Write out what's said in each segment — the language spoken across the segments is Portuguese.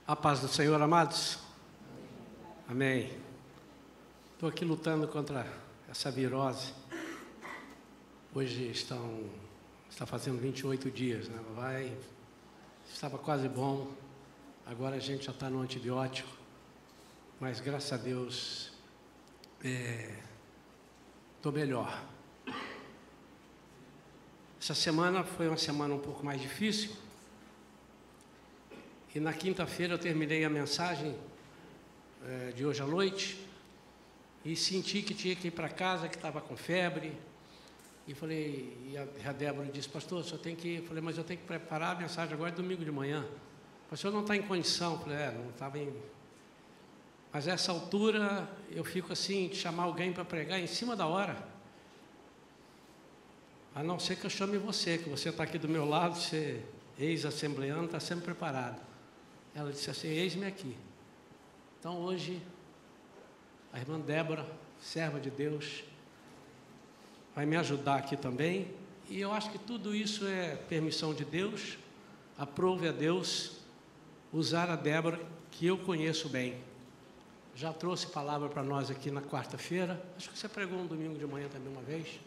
A paz do Senhor, amados. Amém. Estou aqui lutando contra essa virose. Hoje está fazendo 28 dias, né? Estava quase bom. Agora a gente já está no antibiótico. Mas graças a Deus, estou melhor. Essa semana foi uma semana um pouco mais difícil. E na quinta-feira eu terminei a mensagem de hoje à noite e senti que tinha que ir para casa, que estava com febre. E falei, e a Débora disse, pastor, o senhor tem que ir. Eu falei, mas eu tenho que preparar a mensagem agora, é domingo de manhã. O senhor não está em condição. Eu falei, não estava em... Mas a essa altura eu fico assim, de chamar alguém para pregar em cima da hora. A não ser que eu chame você, que você está aqui do meu lado, você ex-assembleano, está sempre preparado. Ela disse assim, eis-me aqui. Então hoje, a irmã Débora, serva de Deus, vai me ajudar aqui também. E eu acho que tudo isso é permissão de Deus. Aprove a Deus usar a Débora, que eu conheço bem. Já trouxe palavra para nós aqui na quarta-feira. Acho que você pregou um domingo de manhã também uma vez.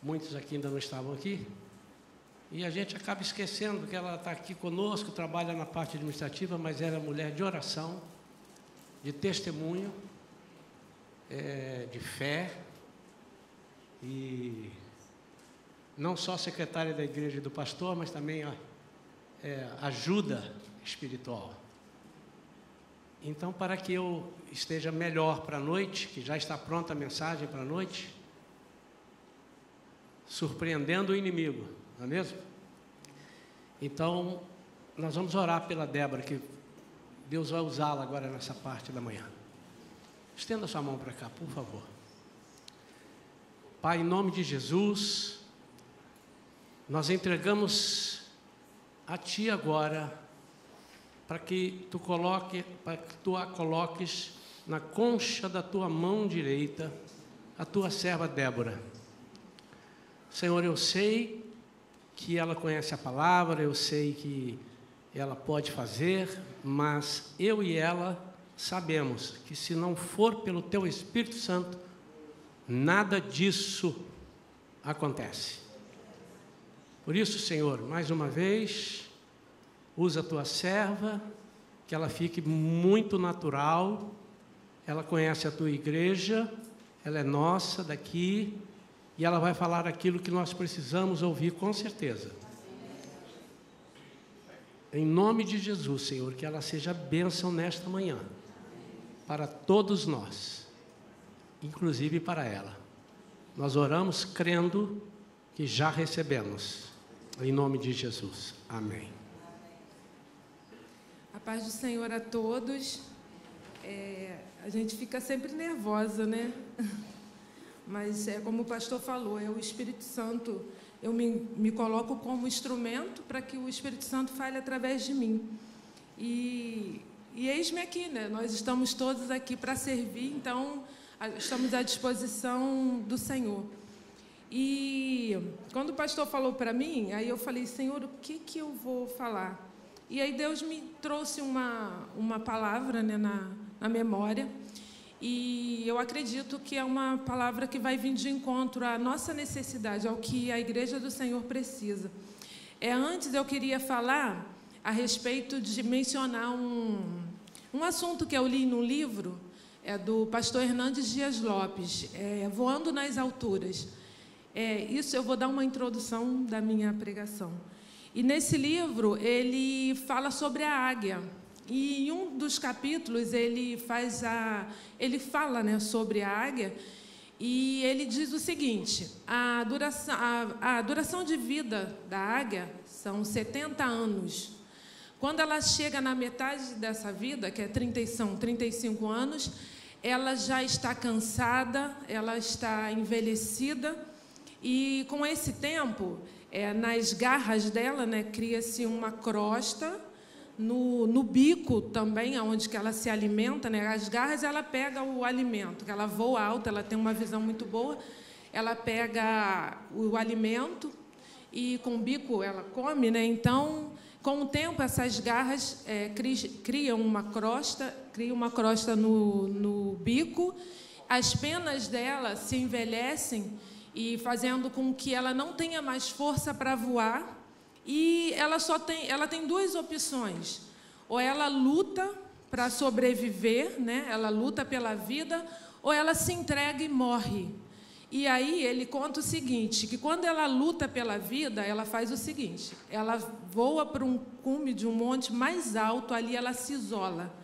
Muitos aqui ainda não estavam aqui. E a gente acaba esquecendo que ela está aqui conosco, trabalha na parte administrativa, mas ela é mulher de oração, de testemunho, de fé, e não só secretária da igreja e do pastor, mas também ajuda espiritual. Então, para que eu esteja melhor para a noite, que já está pronta a mensagem para a noite, surpreendendo o inimigo, não é mesmo? Então, nós vamos orar pela Débora, que Deus vai usá-la agora nessa parte da manhã. Estenda sua mão para cá, por favor. Pai, em nome de Jesus, nós entregamos a Ti agora, para que Tu a coloques na concha da Tua mão direita, a Tua serva Débora. Senhor, eu sei que ela conhece a palavra, eu sei que ela pode fazer, mas eu e ela sabemos que se não for pelo Teu Espírito Santo, nada disso acontece. Por isso, Senhor, mais uma vez, usa a Tua serva, que ela fique muito natural, ela conhece a Tua igreja, ela é nossa daqui, e ela vai falar aquilo que nós precisamos ouvir com certeza. Em nome de Jesus, Senhor, que ela seja bênção nesta manhã, para todos nós, inclusive para ela. Nós oramos crendo que já recebemos, em nome de Jesus. Amém. A paz do Senhor a todos. A gente fica sempre nervosa, né? Mas como o pastor falou, é o Espírito Santo, eu me coloco como instrumento para que o Espírito Santo fale através de mim. E eis-me aqui, né? Nós estamos todos aqui para servir, então estamos à disposição do Senhor. E quando o pastor falou para mim, aí eu falei, Senhor, o que eu vou falar? E aí Deus me trouxe uma palavra, né, na memória. E eu acredito que é uma palavra que vai vir de encontro à nossa necessidade, ao que a Igreja do Senhor precisa. Antes eu queria falar a respeito de mencionar um assunto que eu li num livro, do pastor Hernandes Dias Lopes, Voando nas Alturas. Isso eu vou dar uma introdução da minha pregação. E nesse livro ele fala sobre a águia. E em um dos capítulos ele fala, né, sobre a águia, e ele diz o seguinte: a duração de vida da águia são 70 anos. Quando ela chega na metade dessa vida, que são 35 anos, ela já está cansada, ela está envelhecida, e com esse tempo, nas garras dela, né, cria-se uma crosta. No bico também, onde que ela se alimenta, né? As garras, ela pega o alimento, que ela voa alto, ela tem uma visão muito boa, ela pega o alimento e com o bico ela come, né? Então, com o tempo, essas garras criam uma crosta no bico, as penas dela se envelhecem e fazendo com que ela não tenha mais força para voar, e ela tem duas opções: ou ela luta para sobreviver, né? Ela luta pela vida, ou ela se entrega e morre. E aí ele conta o seguinte, que quando ela luta pela vida, ela faz o seguinte: ela voa para um cume de um monte mais alto, ali ela se isola.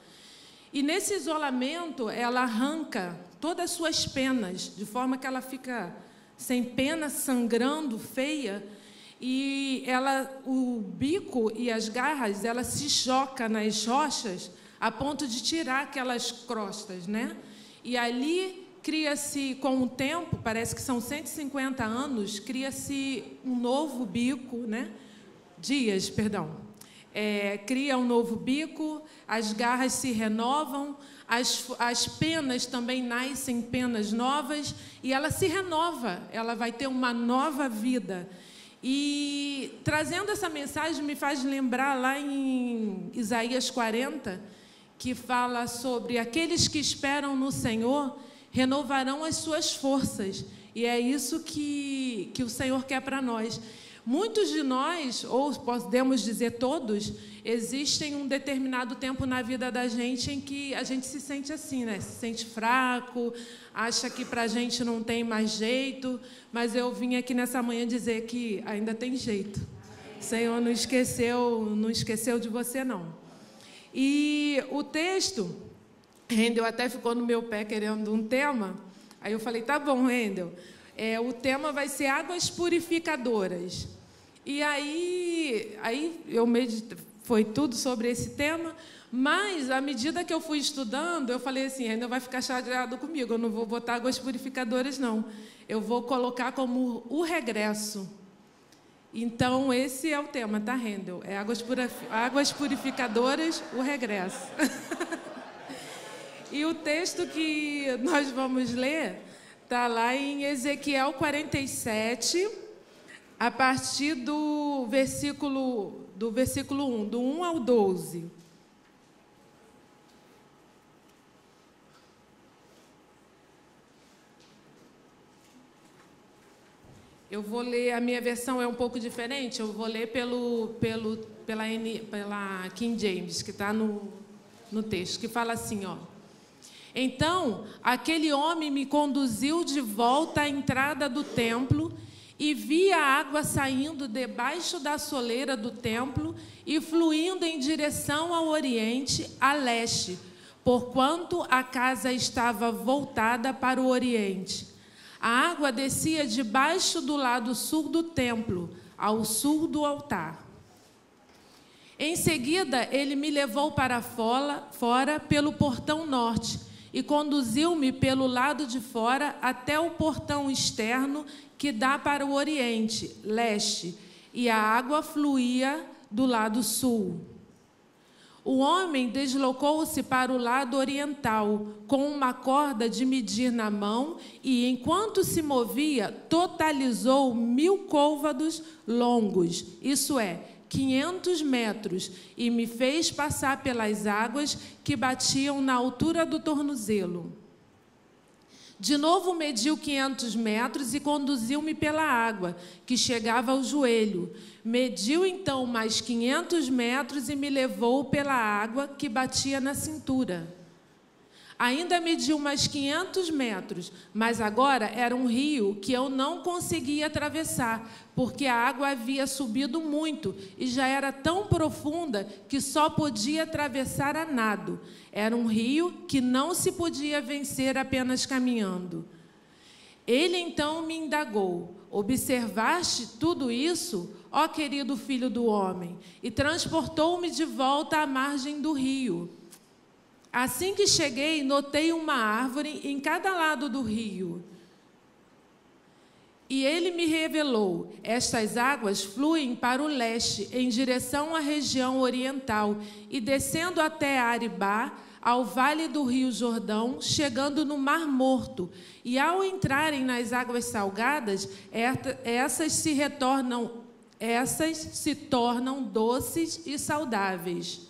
E nesse isolamento, ela arranca todas as suas penas, de forma que ela fica sem pena, sangrando, feia, e o bico e as garras, ela se choca nas rochas a ponto de tirar aquelas crostas, né? E ali cria-se, com o tempo, parece que são 150 anos, cria-se um novo bico, né? Cria um novo bico, as garras se renovam, as penas também nascem penas novas, e ela se renova, ela vai ter uma nova vida. E trazendo essa mensagem me faz lembrar lá em Isaías 40, que fala sobre aqueles que esperam no Senhor renovarão as suas forças. E é isso que o Senhor quer para nós. Muitos de nós, ou podemos dizer todos, existem um determinado tempo na vida da gente em que a gente se sente assim, né? Se sente fraco, acha que para a gente não tem mais jeito, mas eu vim aqui nessa manhã dizer que ainda tem jeito. O Senhor não esqueceu de você, não. E o texto, Rendel até ficou no meu pé querendo um tema, aí eu falei, tá bom, Rendel, o tema vai ser águas purificadoras. E aí foi tudo sobre esse tema, mas à medida que eu fui estudando, eu falei assim, Rendel vai ficar chateado comigo, eu não vou botar águas purificadoras, não. Eu vou colocar como o regresso. Então, esse é o tema, tá, Rendel? É águas purificadoras, o regresso. E o texto que nós vamos ler está lá em Ezequiel 47, a partir do versículo 1, do 1 ao 12. Eu vou ler, a minha versão é um pouco diferente, eu vou ler pela King James, que está no texto, que fala assim, ó. Então, aquele homem me conduziu de volta à entrada do templo e vi a água saindo debaixo da soleira do templo e fluindo em direção ao oriente, a leste, porquanto a casa estava voltada para o oriente. A água descia debaixo do lado sul do templo, ao sul do altar. Em seguida, ele me levou para fora pelo portão norte e conduziu-me pelo lado de fora até o portão externo que dá para o oriente, leste, e a água fluía do lado sul. O homem deslocou-se para o lado oriental, com uma corda de medir na mão, e, enquanto se movia, totalizou 1000 côvados longos, isso é, 500 metros, e me fez passar pelas águas que batiam na altura do tornozelo. De novo mediu 500 metros e conduziu-me pela água, que chegava ao joelho. Mediu então mais 500 metros e me levou pela água que batia na cintura. Ainda mediu mais 500 metros, mas agora era um rio que eu não conseguia atravessar, porque a água havia subido muito e já era tão profunda que só podia atravessar a nado. Era um rio que não se podia vencer apenas caminhando. Ele então me indagou: observaste tudo isso, ó querido filho do homem? E transportou-me de volta à margem do rio. Assim que cheguei, notei uma árvore em cada lado do rio. E ele me revelou: estas águas fluem para o leste, em direção à região oriental, e descendo até Aribá, ao vale do rio Jordão, chegando no Mar Morto. E ao entrarem nas águas salgadas, essas se retornam essas se tornam doces e saudáveis.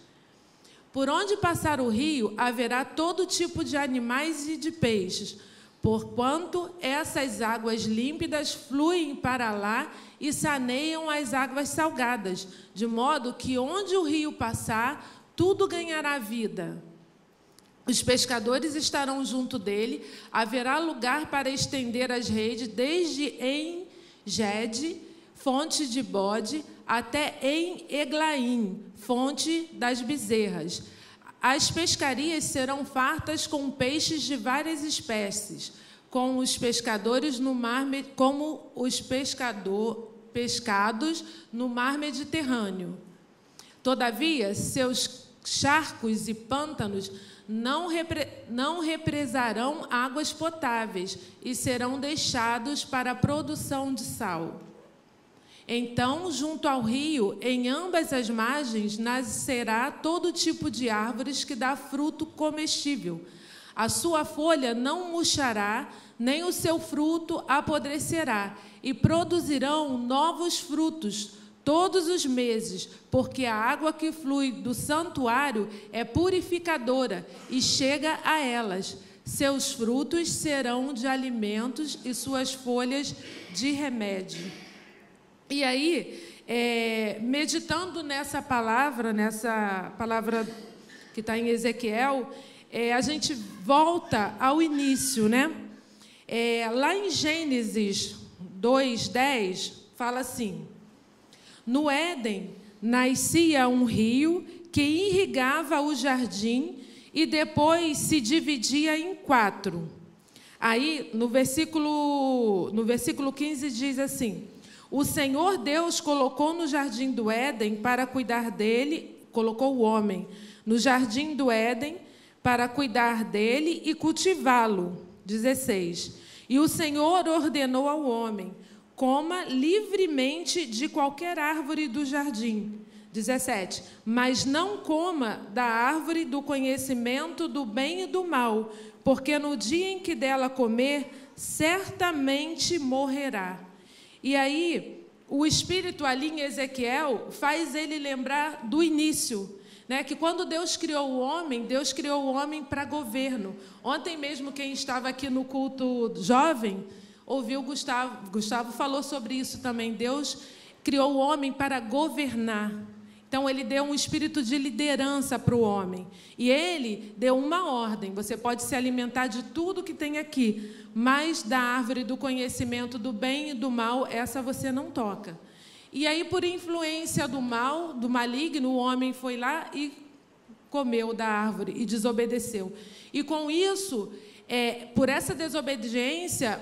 Por onde passar o rio, haverá todo tipo de animais e de peixes, porquanto essas águas límpidas fluem para lá e saneiam as águas salgadas, de modo que onde o rio passar, tudo ganhará vida. Os pescadores estarão junto dele, haverá lugar para estender as redes, desde em Gede, fonte de Bode, até em Eglaim, fonte das bezerras. As pescarias serão fartas com peixes de várias espécies, como os pescados no mar Mediterrâneo. Todavia, seus charcos e pântanos não represarão águas potáveis e serão deixados para a produção de sal. Então, junto ao rio, em ambas as margens, nascerá todo tipo de árvores que dá fruto comestível. A sua folha não murchará, nem o seu fruto apodrecerá, e produzirão novos frutos todos os meses, porque a água que flui do santuário é purificadora e chega a elas. Seus frutos serão de alimentos e suas folhas de remédio. E aí, meditando nessa palavra que está em Ezequiel, a gente volta ao início, né? Lá em Gênesis 2:10, fala assim: no Éden nascia um rio que irrigava o jardim e depois se dividia em 4. Aí, no versículo 15 diz assim: o Senhor Deus colocou no jardim do Éden para cuidar dele, colocou o homem no jardim do Éden para cuidar dele e cultivá-lo. 16. E o Senhor ordenou ao homem: coma livremente de qualquer árvore do jardim. 17. Mas não coma da árvore do conhecimento do bem e do mal, porque no dia em que dela comer, certamente morrerá. E aí, o Espírito ali em Ezequiel faz ele lembrar do início, né? Que quando Deus criou o homem para governo. Ontem mesmo, quem estava aqui no culto jovem, ouviu Gustavo falou sobre isso também. Deus criou o homem para governar. Então, ele deu um espírito de liderança para o homem. E ele deu uma ordem: você pode se alimentar de tudo que tem aqui, mas da árvore do conhecimento do bem e do mal, essa você não toca. E aí, por influência do mal, do maligno, o homem foi lá e comeu da árvore e desobedeceu. E com isso, por essa desobediência,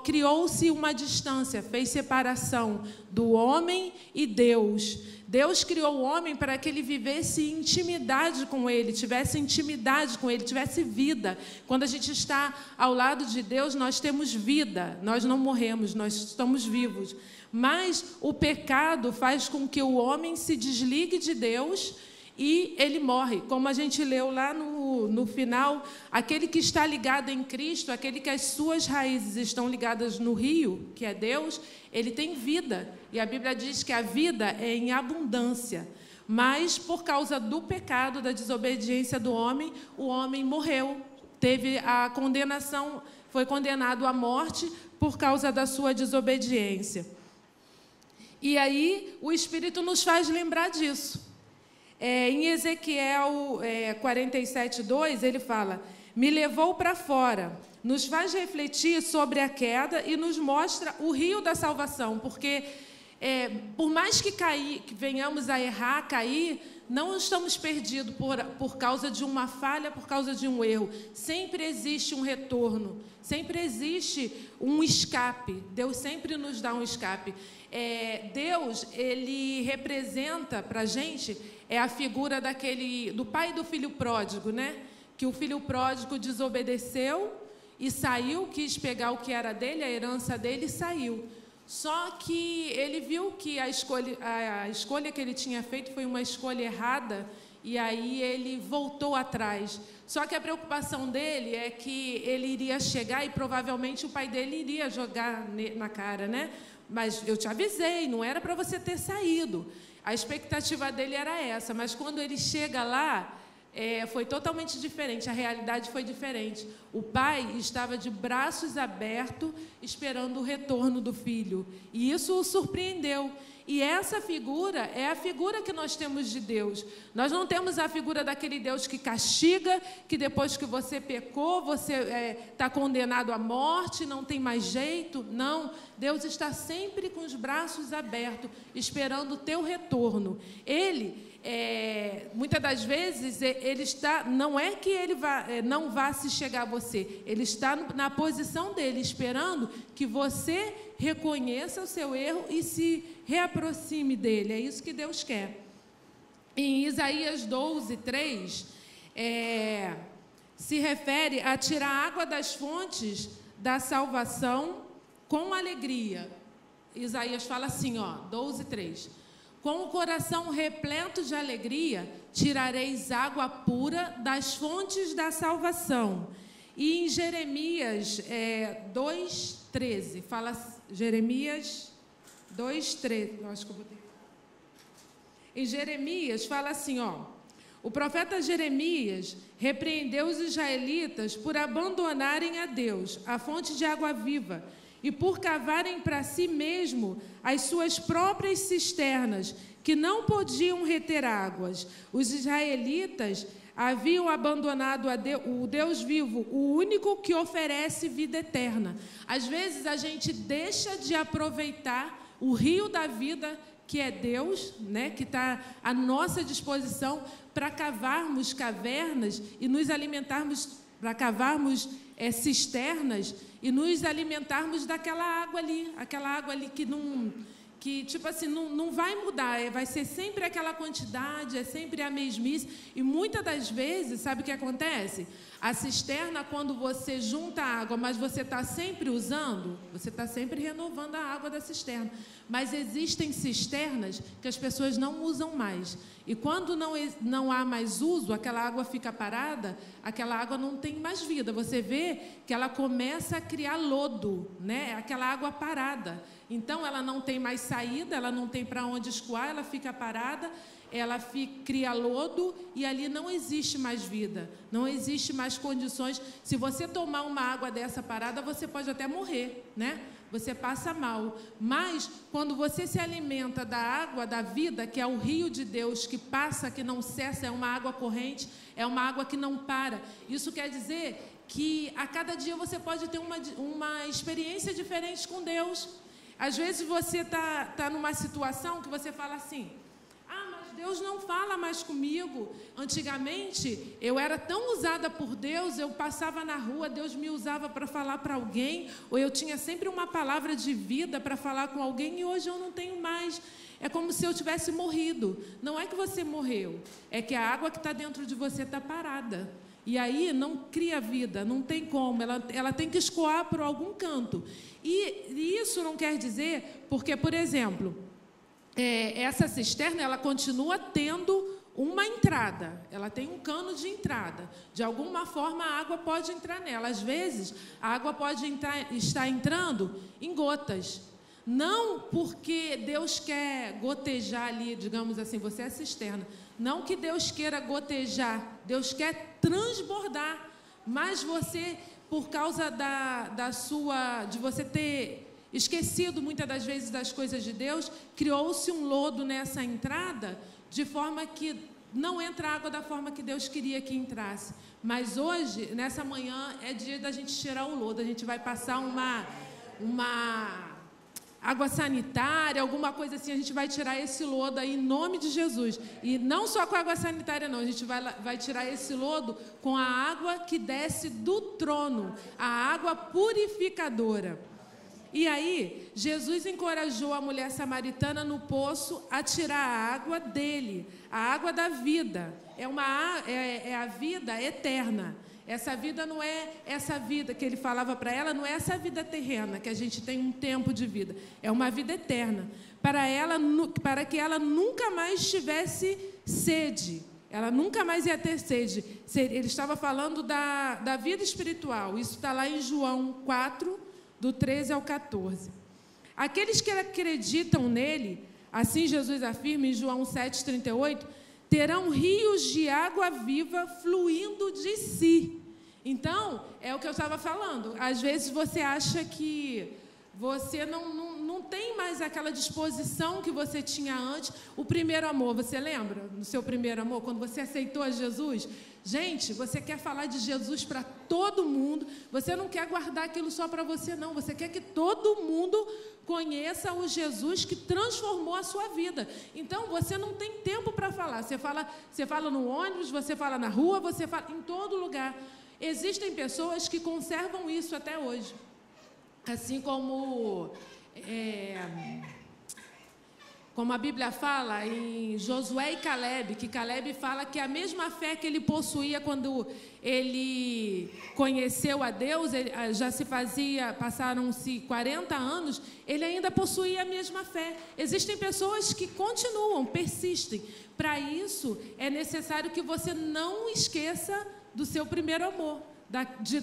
criou-se uma distância, fez separação do homem e Deus. Deus criou o homem para que ele vivesse em intimidade com ele, tivesse intimidade com ele, tivesse vida. Quando a gente está ao lado de Deus, nós temos vida, nós não morremos, nós estamos vivos. Mas o pecado faz com que o homem se desligue de Deus e ele morre. Como a gente leu lá no final, aquele que está ligado em Cristo, aquele que as suas raízes estão ligadas no rio, que é Deus, ele tem vida. E a Bíblia diz que a vida é em abundância. Mas, por causa do pecado, da desobediência do homem, o homem morreu. Teve a condenação, foi condenado à morte por causa da sua desobediência. E aí, o Espírito nos faz lembrar disso. Em Ezequiel 47:2, ele fala: me levou para fora, nos faz refletir sobre a queda e nos mostra o rio da salvação, porque por mais que venhamos a errar, cair, não estamos perdidos por causa de uma falha, por causa de um erro. Sempre existe um retorno, sempre existe um escape. Deus sempre nos dá um escape. Deus, ele representa para a gente a figura do pai do filho pródigo, né? Que o filho pródigo desobedeceu e saiu, quis pegar o que era dele, a herança dele, e saiu. Só que ele viu que a escolha que ele tinha feito foi uma escolha errada, e aí ele voltou atrás. Só que a preocupação dele é que ele iria chegar e provavelmente o pai dele iria jogar na cara, né? mas eu te avisei, não era para você ter saído. A expectativa dele era essa, mas quando ele chega lá, foi totalmente diferente, a realidade foi diferente. O pai estava de braços abertos, esperando o retorno do filho, e isso o surpreendeu. E essa figura é a figura que nós temos de Deus. Nós não temos a figura daquele Deus que castiga, que depois que você pecou, você está condenado à morte, não tem mais jeito. Não, Deus está sempre com os braços abertos, esperando o teu retorno. Ele, muitas das vezes, ele está, não é que ele não vá se chegar a você, ele está na posição dele, esperando que você reconheça o seu erro e se reaproxime dele. É isso que Deus quer. Em Isaías 12:3, se refere a tirar água das fontes da salvação com alegria. Isaías fala assim, 12:3. Com o coração repleto de alegria, tirareis água pura das fontes da salvação. E em Jeremias 2:13, fala Jeremias 2:13, eu acho que eu botei. Em Jeremias fala assim, o profeta Jeremias repreendeu os israelitas por abandonarem a Deus, a fonte de água viva, e por cavarem para si mesmo as suas próprias cisternas, que não podiam reter águas. Os israelitas haviam abandonado o Deus vivo, o único que oferece vida eterna. Às vezes a gente deixa de aproveitar o rio da vida, que é Deus, né, que está à nossa disposição, para cavarmos cavernas e nos alimentarmos, para cavarmos cisternas e nos alimentarmos daquela água ali que não... que, tipo assim, não vai mudar, vai ser sempre aquela quantidade, é sempre a mesmice. E muitas das vezes, sabe o que acontece? A cisterna, quando você junta a água, mas você está sempre usando, você está sempre renovando a água da cisterna. Mas existem cisternas que as pessoas não usam mais. E quando não há mais uso, aquela água fica parada, aquela água não tem mais vida. Você vê que ela começa a criar lodo, né? Aquela água parada. Então, ela não tem mais saída, ela não tem para onde escoar, ela fica parada, ela cria lodo e ali não existe mais vida, não existe mais condições. Se você tomar uma água dessa parada, você pode até morrer, né? Você passa mal. Mas, quando você se alimenta da água da vida, que é o rio de Deus, que passa, que não cessa, é uma água corrente, é uma água que não para. Isso quer dizer que a cada dia você pode ter uma experiência diferente com Deus. Às vezes você está numa situação que você fala assim, mas Deus não fala mais comigo. Antigamente, eu era tão usada por Deus, eu passava na rua, Deus me usava para falar para alguém, ou eu tinha sempre uma palavra de vida para falar com alguém, e hoje eu não tenho mais. É como se eu tivesse morrido. Não é que você morreu, é que a água que está dentro de você está parada. E aí não cria vida, não tem como, ela tem que escoar por algum canto. E isso não quer dizer, porque, por exemplo, essa cisterna, ela continua tendo uma entrada, ela tem um cano de entrada. De alguma forma, a água pode entrar nela. Às vezes, a água pode estar entrando em gotas. Não porque Deus quer gotejar ali, digamos assim, você é a cisterna. Não que Deus queira gotejar, Deus quer transbordar. Mas você, por causa de você ter esquecido muitas das vezes das coisas de Deus, criou-se um lodo nessa entrada, de forma que não entra água da forma que Deus queria que entrasse. Mas hoje, nessa manhã, é dia da gente tirar o lodo. A gente vai passar uma água sanitária, alguma coisa assim, a gente vai tirar esse lodo aí em nome de Jesus. E não só com água sanitária, não, a gente vai tirar esse lodo com a água que desce do trono, a água purificadora. E aí, Jesus encorajou a mulher samaritana no poço a tirar a água dele, a água da vida. É a vida eterna. Essa vida não é essa vida que ele falava para ela, não é essa vida terrena, que a gente tem um tempo de vida. É uma vida eterna. Para que ela nunca mais tivesse sede. Ela nunca mais ia ter sede. Ele estava falando da vida espiritual. Isso está lá em João 4, do 13 ao 14. Aqueles que acreditam nele, assim Jesus afirma em João 7,38, terão rios de água viva fluindo de si. Então, é o que eu estava falando. Às vezes você acha que você não tem mais aquela disposição que você tinha antes. O primeiro amor, você lembra do seu primeiro amor? Quando você aceitou a Jesus? Gente, você quer falar de Jesus para todo mundo. Você não quer guardar aquilo só para você, não. Você quer que todo mundo conheça o Jesus que transformou a sua vida. Então, você não tem tempo para falar. Você fala no ônibus, você fala na rua, você fala em todo lugar. Existem pessoas que conservam isso até hoje. Assim como a Bíblia fala em Josué e Caleb, que Caleb fala que a mesma fé que ele possuía quando ele conheceu a Deus, passaram-se 40 anos, ele ainda possuía a mesma fé. Existem pessoas que continuam, persistem. Para isso, é necessário que você não esqueça do seu primeiro amor,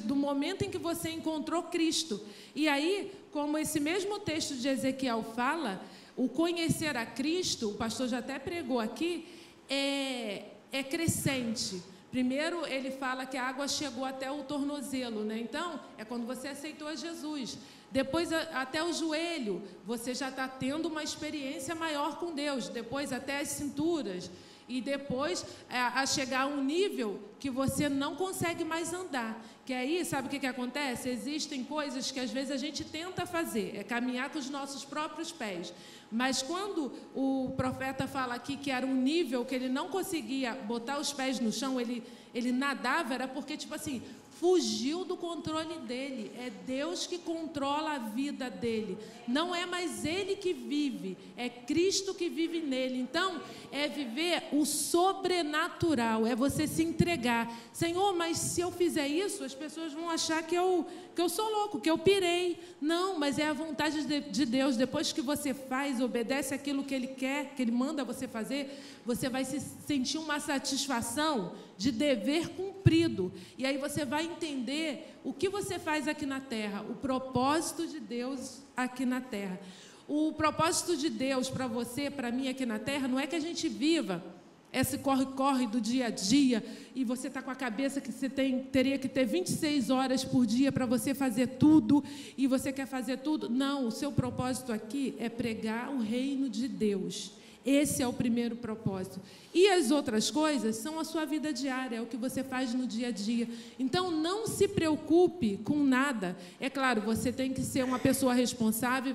do momento em que você encontrou Cristo. E aí, como esse mesmo texto de Ezequiel fala, o conhecer a Cristo, o pastor já até pregou aqui, é crescente. Primeiro, ele fala que a água chegou até o tornozelo, né? Então, é quando você aceitou a Jesus. Depois, até o joelho, você já está tendo uma experiência maior com Deus. Depois, até as cinturas. E depois, a chegar a um nível que você não consegue mais andar. Que aí, sabe o que acontece? Existem coisas que às vezes a gente tenta fazer, é caminhar com os nossos próprios pés. Mas quando o profeta fala aqui que era um nível que ele não conseguia botar os pés no chão, ele nadava, era porque, tipo assim, fugiu do controle dele. É Deus que controla a vida dele. Não é mais ele que vive, é Cristo que vive nele. Então, é viver o sobrenatural, é você se entregar. Senhor, mas se eu fizer isso, as pessoas vão achar que eu sou louco, que eu pirei. Não, mas é a vontade de Deus. Depois que você faz, obedece aquilo que Ele quer, que Ele manda você fazer, você vai se sentir uma satisfação de dever cumprido. E aí você vai entender o que você faz aqui na terra, o propósito de Deus aqui na terra. O propósito de Deus para você, para mim aqui na terra, não é que a gente viva esse corre-corre do dia a dia e você está com a cabeça que você teria que ter 26 horas por dia para você fazer tudo e você quer fazer tudo. Não, o seu propósito aqui é pregar o reino de Deus. Esse é o primeiro propósito. E as outras coisas são a sua vida diária, é o que você faz no dia a dia. Então, não se preocupe com nada. É claro, você tem que ser uma pessoa responsável,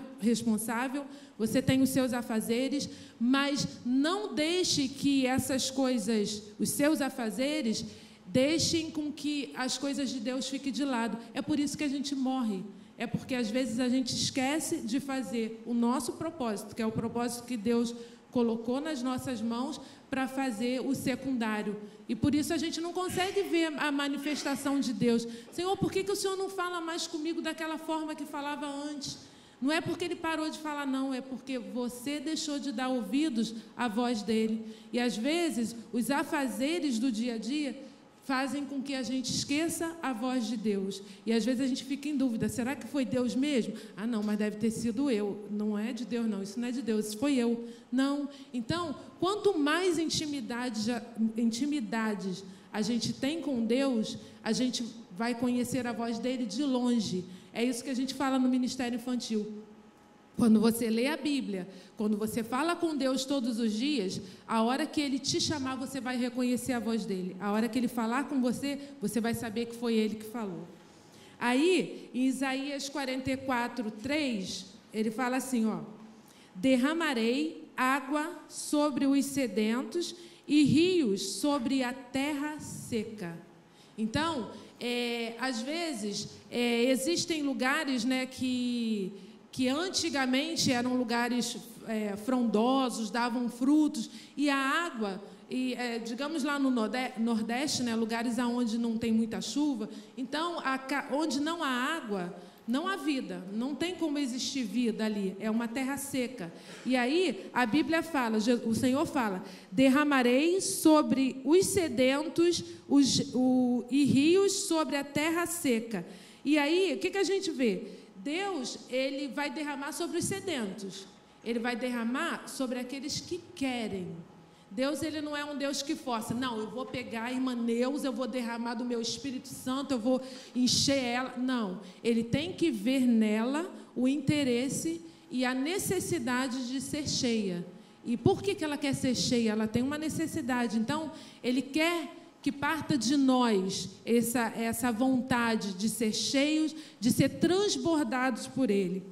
você tem os seus afazeres, mas não deixe que essas coisas, os seus afazeres, deixem com que as coisas de Deus fiquem de lado. É por isso que a gente morre. É porque, às vezes, a gente esquece de fazer o nosso propósito, que é o propósito que Deus colocou nas nossas mãos para fazer o secundário. E por isso a gente não consegue ver a manifestação de Deus. Senhor, por que o Senhor não fala mais comigo daquela forma que falava antes? Não é porque Ele parou de falar, não. É porque você deixou de dar ouvidos à voz dEle. E, às vezes, os afazeres do dia a dia fazem com que a gente esqueça a voz de Deus. E, às vezes, a gente fica em dúvida. Será que foi Deus mesmo? Ah, não, mas deve ter sido eu. Não é de Deus, não. Isso não é de Deus. Isso foi eu. Não. Então, quanto mais intimidades a gente tem com Deus, a gente vai conhecer a voz dEle de longe. É isso que a gente fala no Ministério Infantil. Quando você lê a Bíblia, quando você fala com Deus todos os dias, a hora que Ele te chamar, você vai reconhecer a voz dEle. A hora que Ele falar com você, você vai saber que foi Ele que falou. Aí, em Isaías 44:3, ele fala assim, ó: derramarei água sobre os sedentos e rios sobre a terra seca. Então, às vezes, existem lugares, né, que antigamente eram lugares frondosos, davam frutos, e a água, digamos lá no Nordeste, né, lugares onde não tem muita chuva, então, onde não há água, não há vida, não tem como existir vida ali, é uma terra seca. E aí, a Bíblia fala, o Senhor fala: derramarei sobre os sedentos e rios sobre a terra seca. E aí, o que a gente vê? Deus, ele vai derramar sobre os sedentos. Ele vai derramar sobre aqueles que querem. Deus, ele não é um Deus que força. Não, eu vou pegar a irmã Neuza, eu vou derramar do meu Espírito Santo, eu vou encher ela. Não, ele tem que ver nela o interesse e a necessidade de ser cheia. E por que ela quer ser cheia? Ela tem uma necessidade. Então, ele quer que parta de nós essa vontade de ser cheios, de ser transbordados por ele.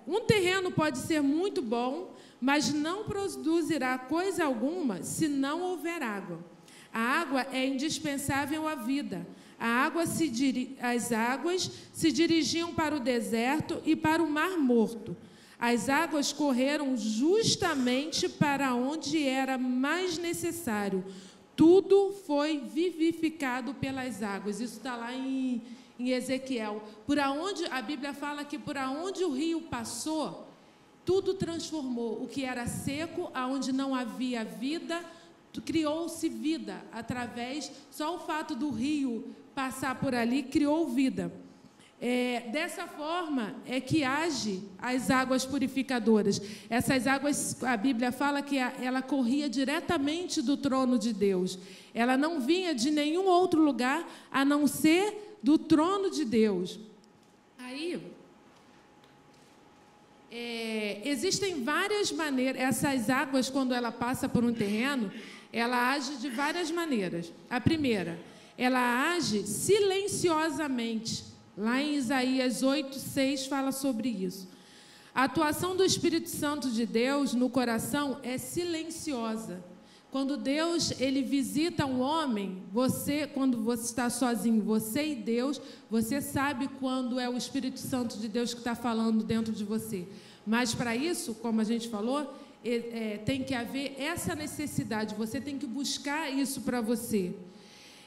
Um terreno pode ser muito bom, mas não produzirá coisa alguma se não houver água. A água é indispensável à vida. As águas se dirigiam para o deserto e para o mar morto. As águas correram justamente para onde era mais necessário. Tudo foi vivificado pelas águas. Isso está lá em Ezequiel. A Bíblia fala que por onde o rio passou, tudo transformou. O que era seco, aonde não havia vida, criou-se vida através. Só o fato do rio passar por ali criou vida. Dessa forma é que age as águas purificadoras. Essas águas, a Bíblia fala que ela corria diretamente do trono de Deus. Ela não vinha de nenhum outro lugar a não ser do trono de Deus. Aí, existem várias maneiras. Essas águas, quando ela passa por um terreno, ela age de várias maneiras. A primeira, ela age silenciosamente. Lá em Isaías 8:6 fala sobre isso. A atuação do Espírito Santo de Deus no coração é silenciosa. Quando Deus, ele visita um homem, quando você está sozinho, você e Deus, você sabe quando é o Espírito Santo de Deus que está falando dentro de você. Mas para isso, como a gente falou, tem que haver essa necessidade, você tem que buscar isso para você.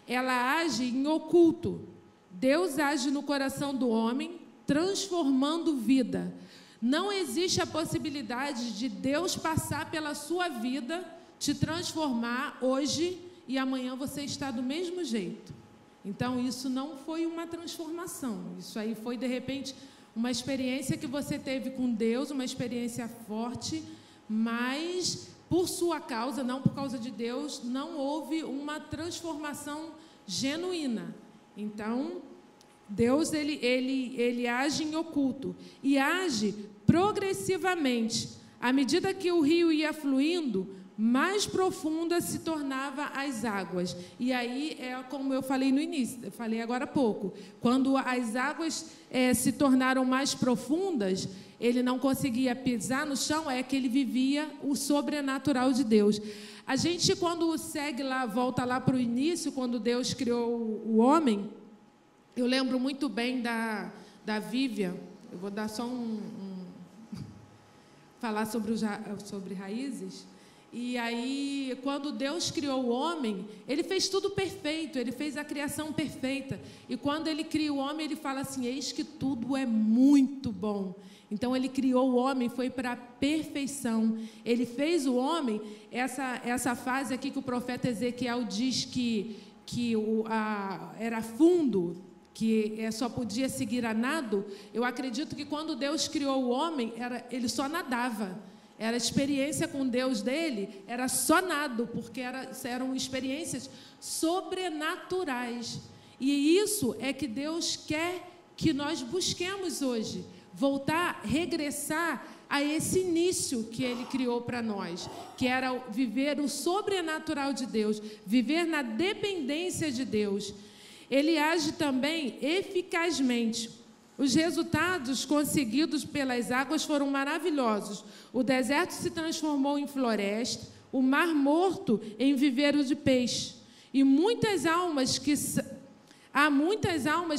Ela age em oculto. Deus age no coração do homem, transformando vida. Não existe a possibilidade de Deus passar pela sua vida, te transformar hoje e amanhã você está do mesmo jeito. Então, isso não foi uma transformação. Isso aí foi, de repente, uma experiência que você teve com Deus, uma experiência forte, mas por sua causa, não por causa de Deus, não houve uma transformação genuína. Então, Deus, ele age em oculto e age progressivamente. À medida que o rio ia fluindo, mais profunda se tornava as águas. E aí, como eu falei no início, eu falei agora há pouco, quando as águas se tornaram mais profundas, ele não conseguia pisar no chão, que ele vivia o sobrenatural de Deus. A gente, quando segue lá, volta lá para o início, quando Deus criou o homem, eu lembro muito bem da Vivian. Eu vou dar só falar sobre raízes. E aí, quando Deus criou o homem, ele fez tudo perfeito, ele fez a criação perfeita. E quando ele cria o homem, ele fala assim: eis que tudo é muito bom. Então, ele criou o homem, foi para a perfeição. Ele fez o homem, essa fase aqui que o profeta Ezequiel diz que era fundo, que só podia seguir a nado. Eu acredito que quando Deus criou o homem, ele só nadava. Era a experiência com Deus dele, era só nado, porque eram experiências sobrenaturais. E isso é que Deus quer que nós busquemos hoje. Voltar, regressar a esse início que ele criou para nós, que era viver o sobrenatural de Deus, viver na dependência de Deus. Ele age também eficazmente. Os resultados conseguidos pelas águas foram maravilhosos. O deserto se transformou em floresta, o mar morto em viveiro de peixe. E há muitas almas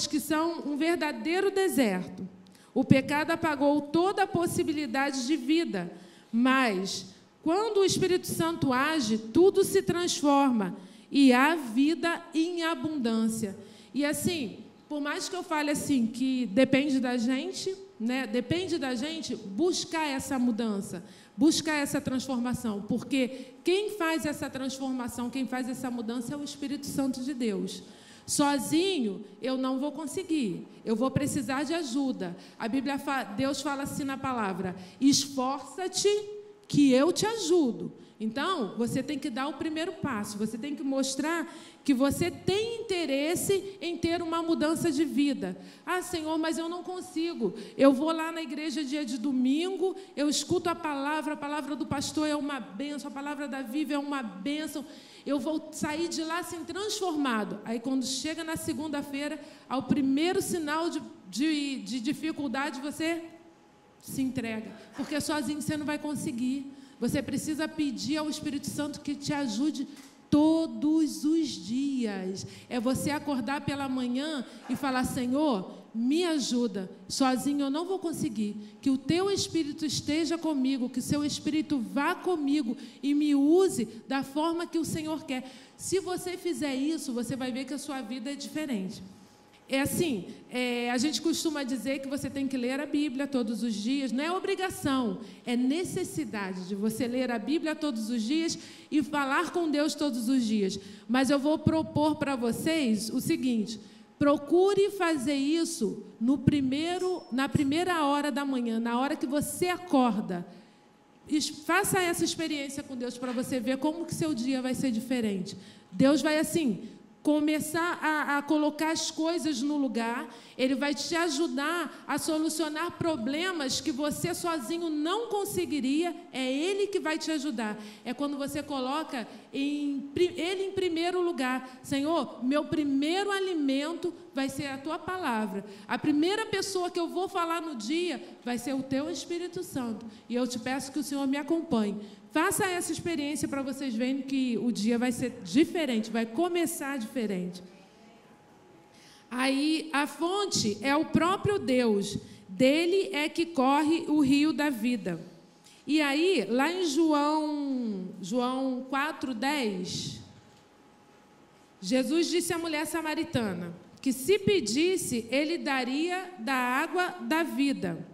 que são um verdadeiro deserto. O pecado apagou toda a possibilidade de vida, mas quando o Espírito Santo age, tudo se transforma e há vida em abundância. E assim, por mais que eu fale assim, que depende da gente, né? Depende da gente buscar essa mudança, buscar essa transformação, porque quem faz essa transformação, quem faz essa mudança é o Espírito Santo de Deus. Sozinho eu não vou conseguir, eu vou precisar de ajuda. A Bíblia Deus fala assim na palavra: esforça-te que eu te ajudo. Então, você tem que dar o primeiro passo, você tem que mostrar que você tem interesse em ter uma mudança de vida. Ah, Senhor, mas eu não consigo. Eu vou lá na igreja dia de domingo, eu escuto a palavra do pastor é uma bênção, a palavra da Viva é uma bênção. Eu vou sair de lá assim transformado. Aí, quando chega na segunda-feira, ao primeiro sinal de dificuldade, você se entrega, porque sozinho você não vai conseguir. Você precisa pedir ao Espírito Santo que te ajude todos os dias. É você acordar pela manhã e falar: Senhor, me ajuda. Sozinho eu não vou conseguir. Que o teu Espírito esteja comigo, que o seu Espírito vá comigo e me use da forma que o Senhor quer. Se você fizer isso, você vai ver que a sua vida é diferente. É assim, a gente costuma dizer que você tem que ler a Bíblia todos os dias. Não é obrigação, é necessidade de você ler a Bíblia todos os dias e falar com Deus todos os dias. Mas eu vou propor para vocês o seguinte: procure fazer isso na primeira hora da manhã, na hora que você acorda. Faça essa experiência com Deus para você ver como que seu dia vai ser diferente. Deus vai assim começar a colocar as coisas no lugar. Ele vai te ajudar a solucionar problemas que você sozinho não conseguiria. É Ele que vai te ajudar. É quando você coloca Ele em primeiro lugar. Senhor, meu primeiro alimento vai ser a Tua palavra. A primeira pessoa que eu vou falar no dia vai ser o Teu Espírito Santo. E eu te peço que o Senhor me acompanhe. Faça essa experiência para vocês verem que o dia vai ser diferente, vai começar diferente. Aí, a fonte é o próprio Deus. Dele é que corre o rio da vida. E aí, lá em João 4:10, Jesus disse à mulher samaritana que se pedisse, ele daria da água da vida.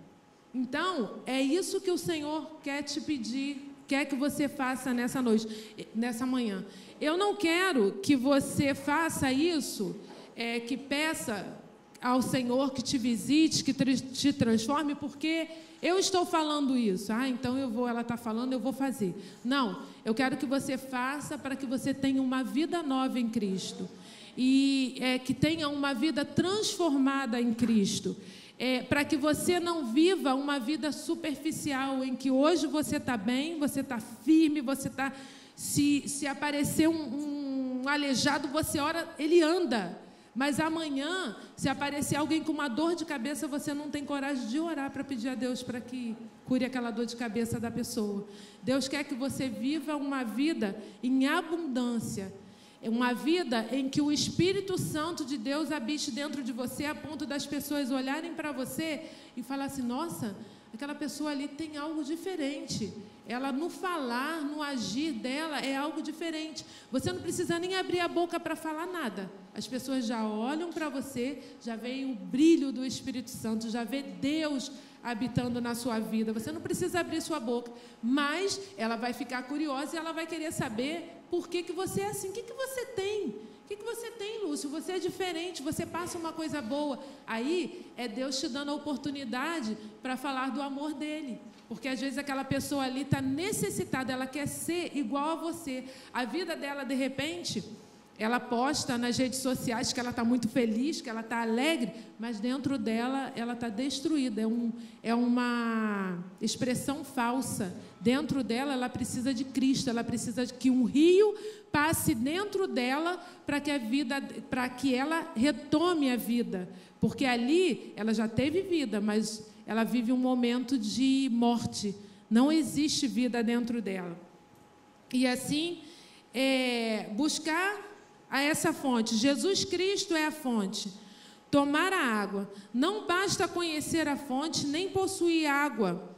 Então, é isso que o Senhor quer te pedir, quer que você faça nessa manhã. Eu não quero que você faça isso, que peça ao Senhor que te visite, que te transforme, porque eu estou falando isso. Então ela está falando, eu vou fazer. Não, eu quero que você faça para que você tenha uma vida nova em Cristo. E que tenha uma vida transformada em Cristo. Para que você não viva uma vida superficial, em que hoje você está bem, você está firme, você está... Se aparecer um aleijado, você ora, ele anda. Mas amanhã, se aparecer alguém com uma dor de cabeça, você não tem coragem de orar para pedir a Deus para que cure aquela dor de cabeça da pessoa. Deus quer que você viva uma vida em abundância. Uma vida em que o Espírito Santo de Deus habite dentro de você, a ponto das pessoas olharem para você e falar assim: nossa, aquela pessoa ali tem algo diferente. Ela, no falar, no agir dela, é algo diferente. Você não precisa nem abrir a boca para falar nada. As pessoas já olham para você, já veem o brilho do Espírito Santo, já vê Deus habitando na sua vida. Você não precisa abrir sua boca, mas ela vai ficar curiosa e ela vai querer saber por que você é assim. O que você tem? O que você tem, Lúcio? Você é diferente, você passa uma coisa boa. Aí é Deus te dando a oportunidade para falar do amor dele. Porque às vezes aquela pessoa ali está necessitada, ela quer ser igual a você. A vida dela, de repente, ela posta nas redes sociais que ela está muito feliz, que ela está alegre, mas dentro dela ela está destruída. É uma expressão falsa. Dentro dela ela precisa de Cristo, ela precisa que um rio passe dentro dela para que ela retome a vida. Porque ali ela já teve vida, mas ela vive um momento de morte. Não existe vida dentro dela. E assim, buscar a essa fonte. Jesus Cristo é a fonte. Tomar a água. Não basta conhecer a fonte, nem possuir água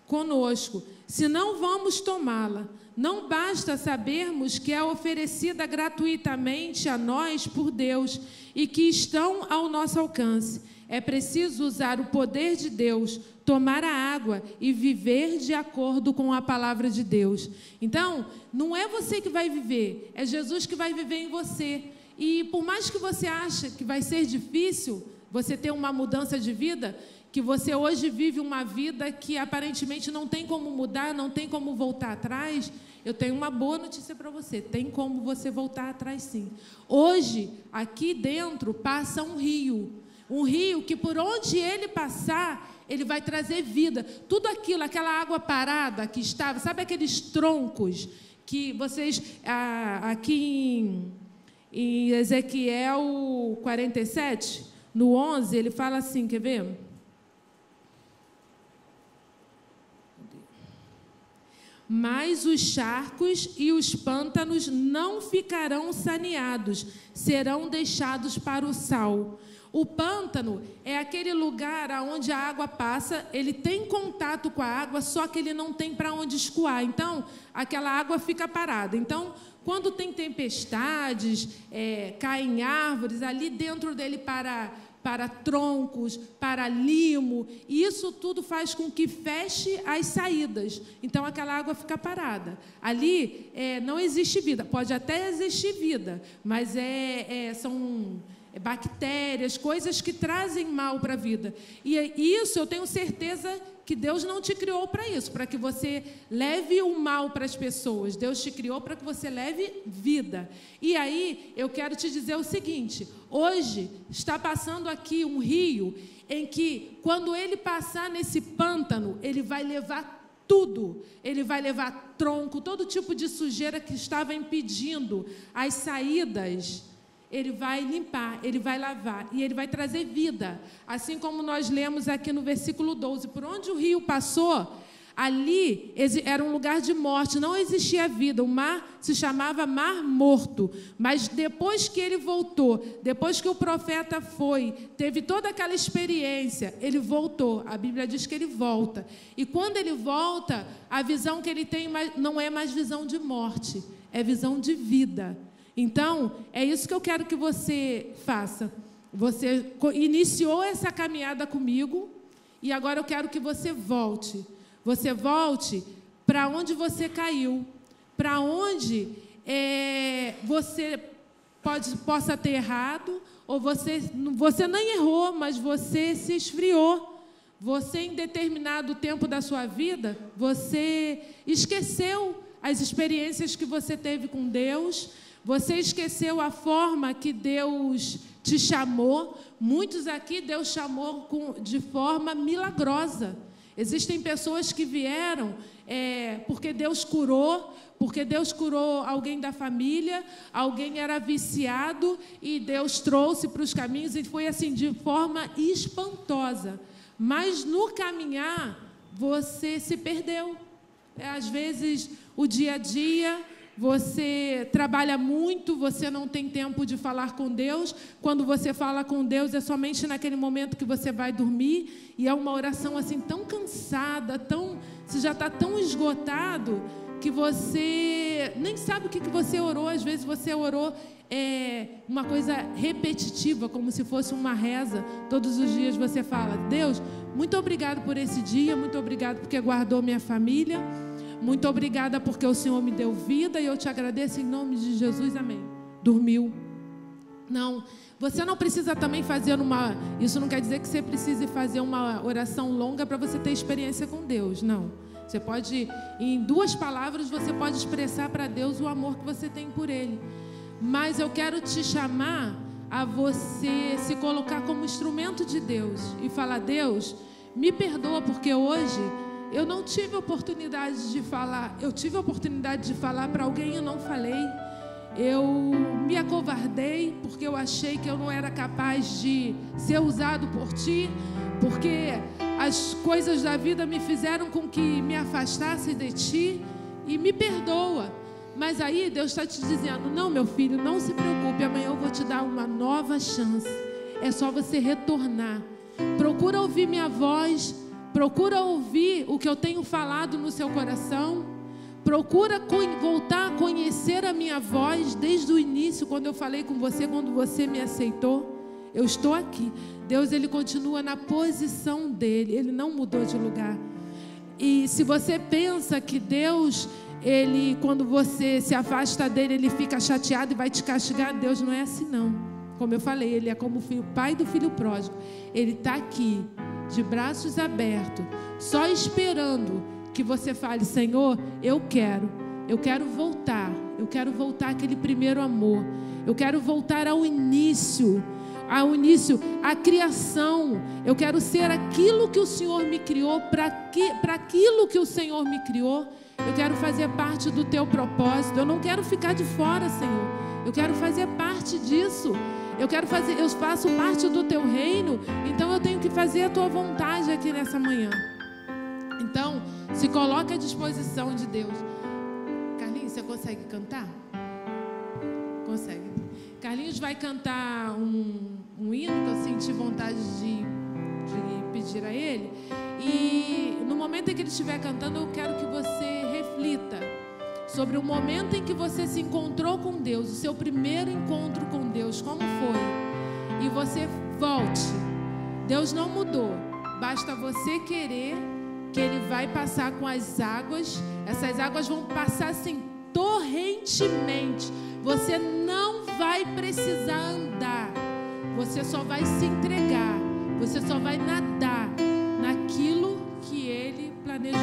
conosco, senão vamos tomá-la. Não basta sabermos que é oferecida gratuitamente a nós por Deus e que estão ao nosso alcance. É preciso usar o poder de Deus, tomar a água e viver de acordo com a palavra de Deus. Então, não é você que vai viver, é Jesus que vai viver em você. E por mais que você ache que vai ser difícil você ter uma mudança de vida, que você hoje vive uma vida que aparentemente não tem como mudar, não tem como voltar atrás, eu tenho uma boa notícia para você, tem como você voltar atrás sim. Hoje, aqui dentro, passa um rio que por onde ele passar, ele vai trazer vida. Tudo aquilo, aquela água parada que estava, sabe aqueles troncos que vocês, aqui em Ezequiel 47, no 11, ele fala assim, quer ver? Mas os charcos e os pântanos não ficarão saneados, serão deixados para o sal. O pântano é aquele lugar onde a água passa, ele tem contato com a água, só que ele não tem para onde escoar. Então, aquela água fica parada. Então, quando tem tempestades, caem árvores, ali dentro dele para troncos, para limo, e isso tudo faz com que feche as saídas. Então, aquela água fica parada. Ali não existe vida. Pode até existir vida, mas são bactérias, coisas que trazem mal para a vida. E isso eu tenho certeza que Deus não te criou para isso, para que você leve o mal para as pessoas. Deus te criou para que você leve vida. E aí, eu quero te dizer o seguinte, hoje está passando aqui um rio em que, quando ele passar nesse pântano, ele vai levar tudo. Ele vai levar tronco, todo tipo de sujeira que estava impedindo as saídas. Ele vai limpar, ele vai lavar e ele vai trazer vida. Assim como nós lemos aqui no versículo 12, por onde o rio passou, ali era um lugar de morte, não existia vida, o mar se chamava Mar Morto. Mas depois que ele voltou, depois que o profeta foi, teve toda aquela experiência, ele voltou. A Bíblia diz que ele volta. E quando ele volta, a visão que ele tem não é mais visão de morte, é visão de vida. Então, é isso que eu quero que você faça. Você iniciou essa caminhada comigo e agora eu quero que você volte. Você volte para onde você caiu, para onde você possa ter errado, ou você nem errou, mas você se esfriou. Você, em determinado tempo da sua vida, você esqueceu as experiências que você teve com Deus. Você esqueceu a forma que Deus te chamou. Muitos aqui Deus chamou de forma milagrosa. Existem pessoas que vieram porque Deus curou alguém da família, alguém era viciado e Deus trouxe para os caminhos e foi assim de forma espantosa. Mas no caminhar você se perdeu. Às vezes o dia a dia, você trabalha muito, você não tem tempo de falar com Deus. Quando você fala com Deus, é somente naquele momento que você vai dormir. E é uma oração assim tão cansada, você já está tão esgotado, que você nem sabe o que você orou. Às vezes você orou uma coisa repetitiva, como se fosse uma reza. Todos os dias você fala: Deus, muito obrigado por esse dia, muito obrigado porque guardou minha família. Muito obrigada porque o Senhor me deu vida e eu te agradeço em nome de Jesus, amém. Dormiu. Não, você não precisa também fazer isso não quer dizer que você precise fazer uma oração longa para você ter experiência com Deus, não. Você pode, em 2 palavras, você pode expressar para Deus o amor que você tem por Ele. Mas eu quero te chamar a você se colocar como instrumento de Deus e falar: Deus, me perdoa porque hoje eu não tive oportunidade de falar. Eu tive a oportunidade de falar para alguém e eu não falei. Eu me acovardei porque eu achei que eu não era capaz de ser usado por Ti, porque as coisas da vida me fizeram com que me afastasse de Ti, e me perdoa. Mas aí Deus está te dizendo: não, meu filho, não se preocupe, amanhã eu vou te dar uma nova chance. É só você retornar. Procura ouvir minha voz. Procura ouvir o que eu tenho falado no seu coração. Procura voltar a conhecer a minha voz desde o início, quando eu falei com você, quando você me aceitou. Eu estou aqui. Deus, Ele continua na posição dEle. Ele não mudou de lugar. E se você pensa que Deus quando você se afasta dele, ele fica chateado e vai te castigar. Deus não é assim não. Como eu falei, ele é como o pai do filho pródigo. Ele está aqui, de braços abertos, só esperando que você fale: Senhor, eu quero voltar àquele primeiro amor, eu quero voltar ao início, à criação. Eu quero ser aquilo que o Senhor me criou, para aquilo que o Senhor me criou. Eu quero fazer parte do teu propósito. Eu não quero ficar de fora, Senhor. Eu quero fazer parte disso. Eu faço parte do teu reino. Então eu tenho que fazer a tua vontade aqui nessa manhã. Então, se coloque à disposição de Deus. Carlinhos, você consegue cantar? Consegue. Carlinhos vai cantar um hino que eu senti vontade de pedir a ele. E no momento em que ele estiver cantando, eu quero que você reflita sobre o momento em que você se encontrou com Deus, o seu primeiro encontro com Deus, como foi. E você volte. Deus não mudou. Basta você querer, que Ele vai passar com as águas. Essas águas vão passar assim torrentemente. Você não vai precisar andar. Você só vai se entregar. Você só vai nadar naquilo que Ele planejou